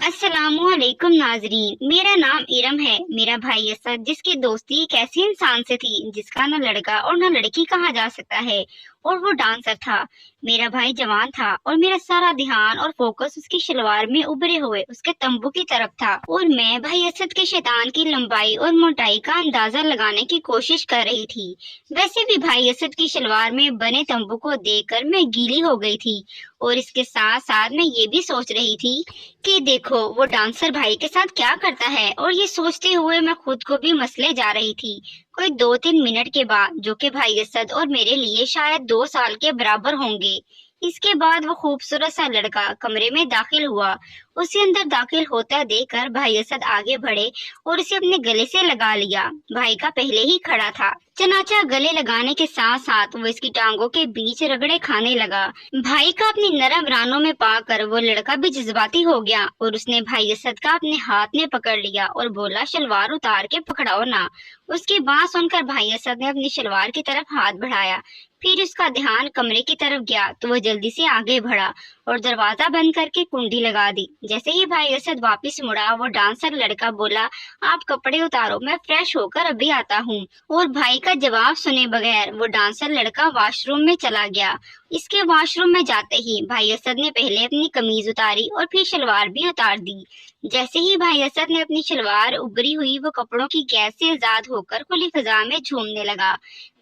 अस्सलामुअलैकुम नाजरीन, मेरा नाम इरम है। मेरा भाई असद, जिसकी दोस्ती एक ऐसे इंसान से थी जिसका न लड़का और न लड़की कहा जा सकता है, और वो डांसर था। मेरा भाई जवान था और मेरा सारा ध्यान और फोकस उसकी शलवार में उभरे हुए उसके तंबू की तरफ था, और मैं भाई असद के शैतान की लंबाई और मोटाई का अंदाजा लगाने की कोशिश कर रही थी। वैसे भी भाई असद की शलवार में बने तंबू को देखकर मैं गीली हो गई थी, और इसके साथ साथ मैं ये भी सोच रही थी कि देखो वो डांसर भाई के साथ क्या करता है। और ये सोचते हुए मैं खुद को भी मसले जा रही थी। कोई 2-3 मिनट के बाद, जो कि भाई असद और मेरे लिए शायद 2 साल के बराबर होंगे, इसके बाद वो खूबसूरत सा लड़का कमरे में दाखिल हुआ। उसे अंदर दाखिल होता देखकर भाई असद आगे बढ़े और उसे अपने गले से लगा लिया। भाई का पहले ही खड़ा था। चनाचा गले लगाने के साथ साथ वो इसकी टांगों के बीच रगड़े खाने लगा। भाई का अपनी नरम रानों में पाकर वो लड़का भी जज्बाती हो गया, और उसने भाई असद का अपने हाथ में पकड़ लिया और बोला, शलवार उतार के पकड़ाओ ना। उसकी बात सुनकर भाई असद ने अपनी शलवार की तरफ हाथ बढ़ाया। फिर उसका ध्यान कमरे की तरफ गया तो वह जल्दी से आगे बढ़ा और दरवाजा बंद करके कुंडी लगा दी। जैसे ही भाई असद वापस मुड़ा, वो डांसर लड़का बोला, आप कपड़े उतारो, मैं फ्रेश होकर अभी आता हूँ। और भाई का जवाब सुने बगैर वो डांसर लड़का वॉशरूम में चला गया। इसके वॉशरूम में जाते ही भाई असद ने पहले अपनी कमीज उतारी और फिर शलवार भी उतार दी। जैसे ही भाई असद ने अपनी शलवार उभरी हुई वो कपड़ों की गैस से आजाद होकर खुली फिजा में झूमने लगा।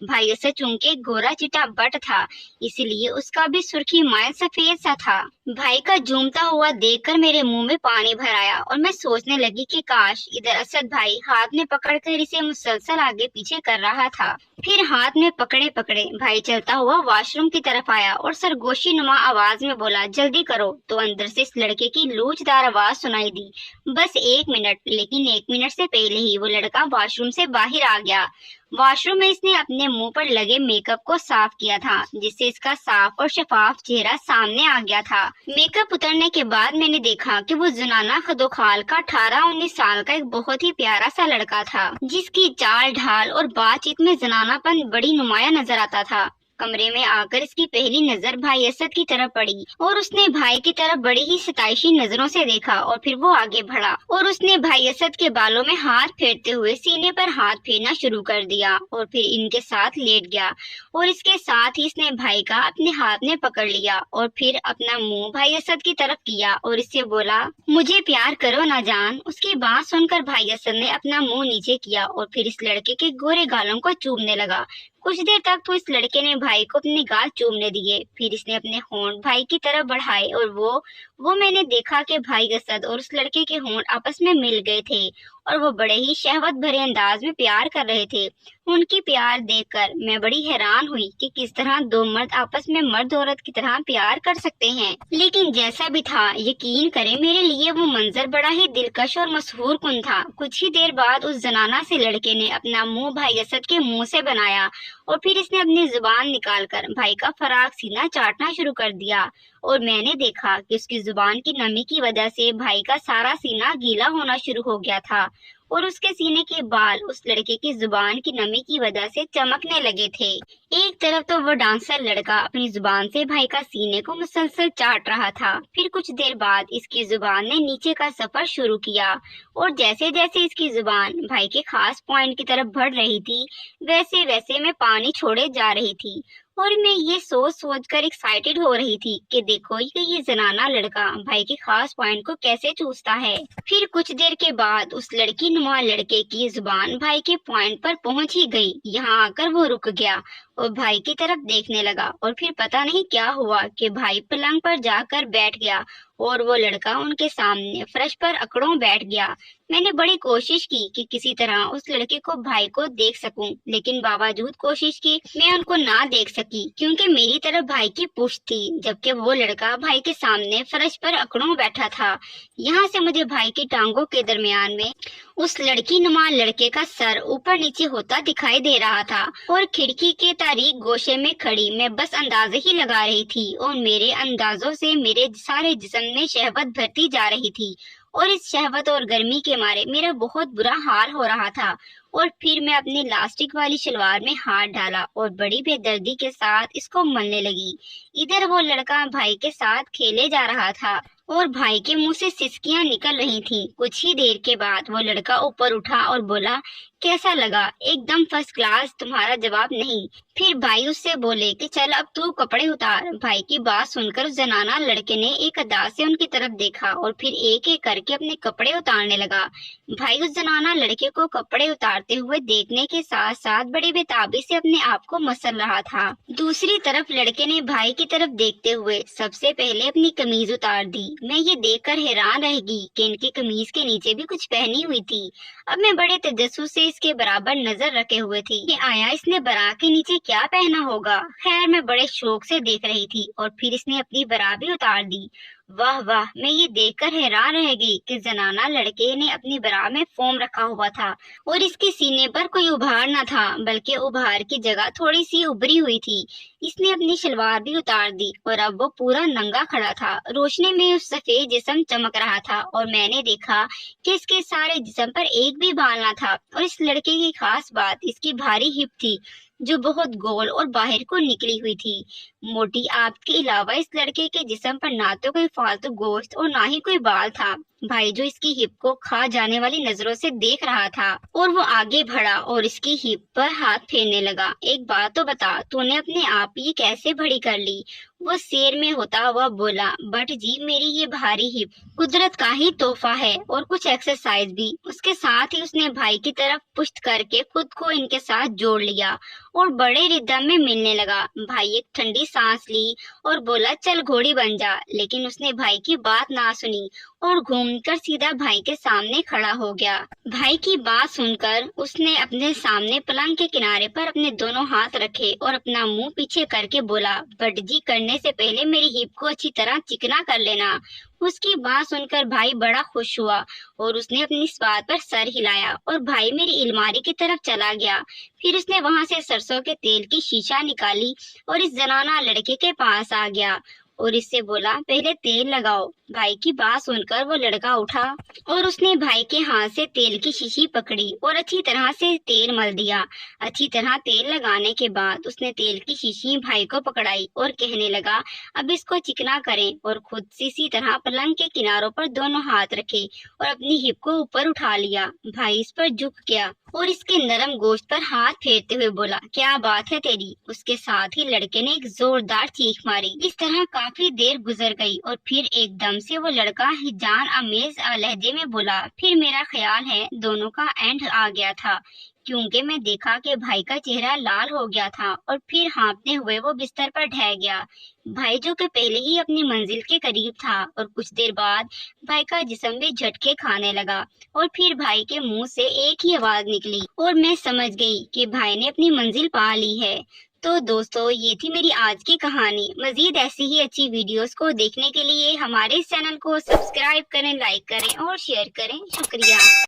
भाई असद चूंकि गोरा चिटा बट था, इसलिए उसका भी सुर्खी मायल सफेद सा था। भाई का झूमता हुआ देखकर मेरे मुंह में पानी भर आया, और मैं सोचने लगी कि काश इधर असद भाई हाथ में पकड़कर इसे मुसलसल आगे पीछे कर रहा था। फिर हाथ में पकड़े पकड़े भाई चलता हुआ वॉशरूम की तरफ आया और सरगोशी नुमा आवाज में बोला, जल्दी करो। तो अंदर से इस लड़के की लूचदार आवाज सुनाई दी, बस 1 मिनट। लेकिन 1 मिनट से पहले ही वो लड़का वॉशरूम से बाहर आ गया। वॉशरूम में इसने अपने मुंह पर लगे मेकअप को साफ किया था, जिससे इसका साफ और शफाफ चेहरा सामने आ गया था। मेकअप उतरने के बाद मैंने देखा कि वो जुनाना खदोखाल का 18-19 साल का एक बहुत ही प्यारा सा लड़का था, जिसकी चाल ढाल और बातचीत में जनानापन बड़ी नुमाया नजर आता था। कमरे में आकर इसकी पहली नजर भाई असद की तरफ पड़ी, और उसने भाई की तरफ बड़ी ही सताइशी नजरों से देखा, और फिर वो आगे बढ़ा और उसने भाई असद के बालों में हाथ फेरते हुए सीने पर हाथ फेरना शुरू कर दिया, और फिर इनके साथ लेट गया। और इसके साथ ही इसने भाई का अपने हाथ में पकड़ लिया और फिर अपना मुंह भाई असद की तरफ किया और इससे बोला, मुझे प्यार करो ना जान। उसकी बात सुनकर भाई असद ने अपना मुंह नीचे किया और फिर इस लड़के के गोरे गालों को चूमने लगा। कुछ देर तक तो इस लड़के ने भाई को अपने गाल चूमने दिए, फिर इसने अपने होंठ भाई की तरफ बढ़ाए, और वो मैंने देखा कि भाई असद और उस लड़के के होंठ आपस में मिल गए थे, और वो बड़े ही शहवत भरे अंदाज में प्यार कर रहे थे। उनकी प्यार देखकर मैं बड़ी हैरान हुई कि किस तरह दो मर्द आपस में मर्द औरत की तरह प्यार कर सकते हैं। लेकिन जैसा भी था, यकीन करें मेरे लिए वो मंजर बड़ा ही दिलकश और मशहूर कुन था। कुछ ही देर बाद उस जनाना से लड़के ने अपना मुंह भाई असद के मुंह से बनाया, और फिर इसने अपनी जुबान निकालकर भाई का फराक सीना चाटना शुरू कर दिया, और मैंने देखा कि उसकी जुबान की नमी की वजह से भाई का सारा सीना गीला होना शुरू हो गया था, और उसके सीने के बाल उस लड़के की जुबान की नमी की वजह से चमकने लगे थे। एक तरफ तो वो डांसर लड़का अपनी जुबान से भाई का सीने को मुसलसल चाट रहा था। फिर कुछ देर बाद इसकी जुबान ने नीचे का सफर शुरू किया, और जैसे जैसे इसकी जुबान भाई के खास पॉइंट की तरफ बढ़ रही थी, वैसे वैसे मैं पानी छोड़े जा रही थी। और मैं ये सोच सोच कर एक्साइटेड हो रही थी कि देखो ये जनाना लड़का भाई के खास पॉइंट को कैसे चूसता है। फिर कुछ देर के बाद उस लड़की नुमा लड़के की जुबान भाई के पॉइंट पर पहुंच ही गई। यहाँ आकर वो रुक गया और भाई की तरफ देखने लगा, और फिर पता नहीं क्या हुआ कि भाई पलंग पर जाकर बैठ गया, और वो लड़का उनके सामने फर्श पर अकड़ों बैठ गया। मैंने बड़ी कोशिश की कि किसी तरह उस लड़के को भाई को देख सकूं, लेकिन बावजूद कोशिश की मैं उनको ना देख सकी, क्योंकि मेरी तरफ भाई की पुश्त थी, जबकि वो लड़का भाई के सामने फर्श पर अकड़ों बैठा था। यहाँ से मुझे भाई की टांगों के दरमियान में उस लड़की नुमा लड़के का सर ऊपर नीचे होता दिखाई दे रहा था, और खिड़की के तारीक गोशे में खड़ी मैं बस अंदाजे ही लगा रही थी, और मेरे अंदाजों से मेरे सारे जिस्म में शहवत भरती जा रही थी, और इस शहवत और गर्मी के मारे मेरा बहुत बुरा हाल हो रहा था। और फिर मैं अपनी लास्टिक वाली शलवार में हाथ डाला और बड़ी बेदर्दी के साथ इसको मलने लगी। इधर वो लड़का भाई के साथ खेले जा रहा था और भाई के मुंह से सिसकियां निकल रही थीं। कुछ ही देर के बाद वो लड़का ऊपर उठा और बोला, कैसा लगा? एकदम फर्स्ट क्लास, तुम्हारा जवाब नहीं। फिर भाई उससे बोले कि चल अब तू कपड़े उतार। भाई की बात सुनकर उस जनाना लड़के ने एक अदा से उनकी तरफ देखा और फिर एक एक करके अपने कपड़े उतारने लगा। भाई उस जनाना लड़के को कपड़े उतारते हुए देखने के साथ साथ बड़ी बेताबी से अपने आप को मसल रहा था। दूसरी तरफ लड़के ने भाई की तरफ देखते हुए सबसे पहले अपनी कमीज उतार दी। मैं ये देखकर हैरान रह गई कि इनकी कमीज के नीचे भी कुछ पहनी हुई थी। अब मैं बड़े तजस्सुस से इसके बराबर नजर रखे हुए थी कि आया इसने बरा के नीचे क्या पहना होगा। खैर मैं बड़े शौक से देख रही थी और फिर इसने अपनी बरा भी उतार दी। वाह वाह, मैं ये देखकर हैरान रह गई कि जनाना लड़के ने अपनी बरा में फोम रखा हुआ था और इसके सीने पर कोई उभार न था, बल्कि उभार की जगह थोड़ी सी उभरी हुई थी। इसने अपनी शलवार भी उतार दी और अब वो पूरा नंगा खड़ा था। रोशनी में उस सफेद जिस्म चमक रहा था और मैंने देखा कि इसके सारे जिस्म पर एक भी बाल न था। और इस लड़के की खास बात इसकी भारी हिप थी, जो बहुत गोल और बाहर को निकली हुई थी। मोटी आंत के अलावा इस लड़के के जिस्म पर ना तो कोई फालतू गोश्त और ना ही कोई बाल था। भाई जो इसकी हिप को खा जाने वाली नजरों से देख रहा था और वो आगे बढ़ा और इसकी हिप पर हाथ फेरने लगा। एक बात तो बता, तूने अपने आप ये कैसे बड़ी कर ली? वो शेर में होता हुआ बोला, बट जी मेरी ये भारी हिप कुदरत का ही तोहफा है और कुछ एक्सरसाइज भी। उसके साथ ही उसने भाई की तरफ पुश्त करके खुद को इनके साथ जोड़ लिया और बड़े रिदम में मिलने लगा। भाई एक ठंडी सांस ली और बोला, चल घोड़ी बन जा। लेकिन उसने भाई की बात ना सुनी और घूमकर सीधा भाई के सामने खड़ा हो गया। भाई की बात सुनकर उसने अपने सामने पलंग के किनारे पर अपने दोनों हाथ रखे और अपना मुंह पीछे करके बोला, बटजी करने से पहले मेरी हिप को अच्छी तरह चिकना कर लेना। उसकी बात सुनकर भाई बड़ा खुश हुआ और उसने अपनी इस बात पर सर हिलाया और भाई मेरी अलमारी की तरफ चला गया। फिर उसने वहां से सरसों के तेल की शीशा निकाली और इस जनाना लड़के के पास आ गया और इससे बोला, पहले तेल लगाओ। भाई की बात सुनकर वो लड़का उठा और उसने भाई के हाथ से तेल की शीशी पकड़ी और अच्छी तरह से तेल मल दिया। अच्छी तरह तेल लगाने के बाद उसने तेल की शीशी भाई को पकड़ाई और कहने लगा, अब इसको चिकना करें। और खुद से इसी तरह पलंग के किनारों पर दोनों हाथ रखे और अपनी हिप को ऊपर उठा लिया। भाई इस पर झुक गया और इसके नरम गोश्त पर हाथ फेरते हुए बोला, क्या बात है तेरी? उसके साथ ही लड़के ने एक जोरदार चीख मारी। इस तरह काफी देर गुजर गई और फिर एकदम से वो लड़का हिजान अमेज लहजे में बोला, फिर मेरा ख्याल है दोनों का एंड आ गया था, क्योंकि मैं देखा कि भाई का चेहरा लाल हो गया था और फिर हाँफते हुए वो बिस्तर पर ढह गया। भाई जो कि पहले ही अपनी मंजिल के करीब था और कुछ देर बाद भाई का जिस्म भी झटके खाने लगा और फिर भाई के मुंह से एक ही आवाज निकली और मैं समझ गई कि भाई ने अपनी मंजिल पा ली है। तो दोस्तों ये थी मेरी आज की कहानी। मजीद ऐसी ही अच्छी वीडियोस को देखने के लिए हमारे इस चैनल को सब्सक्राइब करें, लाइक करें और शेयर करें। शुक्रिया।